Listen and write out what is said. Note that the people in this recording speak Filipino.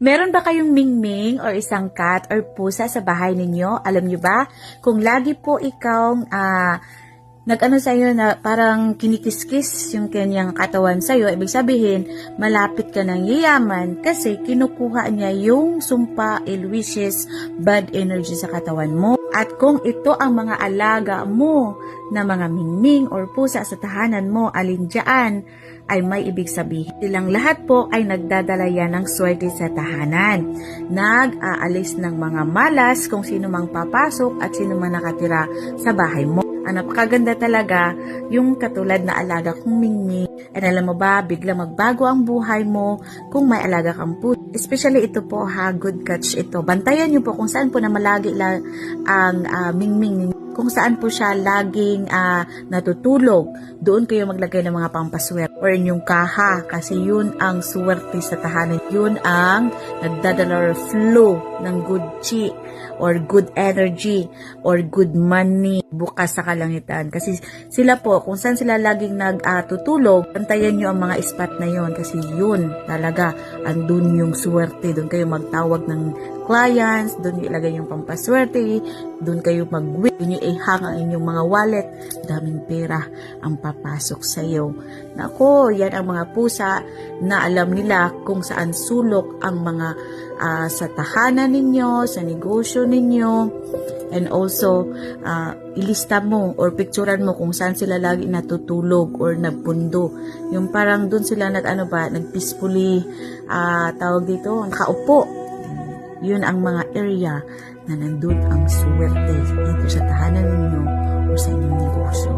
Meron ba kayong mingming or isang cat or pusa sa bahay ninyo? Alam nyo ba? Kung lagi po ikaw nag-ano sa'yo na parang kinikiskis yung kanyang katawan sa'yo, ibig sabihin, malapit ka ng yayaman kasi kinukuha niya yung sumpa, ill wishes, bad energy sa katawan mo. At kung ito ang mga alaga mo na mga mingming or pusa sa tahanan mo, alin dyan, ay may ibig sabihin. Silang lahat po ay nagdadala yan ng swerte sa tahanan. Nag-aalis ng mga malas kung sino mang papasok at sino mang nakatira sa bahay mo. Napakaganda talaga yung katulad na alaga kong mingming. And alam mo ba, bigla magbago ang buhay mo kung may alaga kang pusa. Especially ito po good catch ito. Bantayan niyo po kung saan po na malagi lang ang mingming, kung saan po siya laging natutulog. Doon kayo maglagay ng mga pampaswerte or inyong kaha kasi yun ang swerte sa tahanan. Yun ang nagdadala flow ng good chi or good energy or good money bukas sa kalangitan. Kasi sila po, kung saan sila laging nagtutulog, bantayan nyo ang mga spot na yun kasi yun talaga andun yung swerte. Doon kayo magtawag ng clients, doon ilagay yung pampaswerte, doon kayo mag-win, doon yung ihang ang inyong mga wallet, daming pera ang papasok sa iyo. Nako, yan ang mga pusa na alam nila kung saan sulok ang mga sa tahanan ninyo, sa negosyo ninyo, and also ilista mo or picturean mo kung saan sila lagi natutulog or nagpundo. Yung parang doon sila nag-peacefully tawag dito, nakaupo. Yun ang mga area na nandun ang swerte dito sa tahanan ninyo o sa inyong negosyo.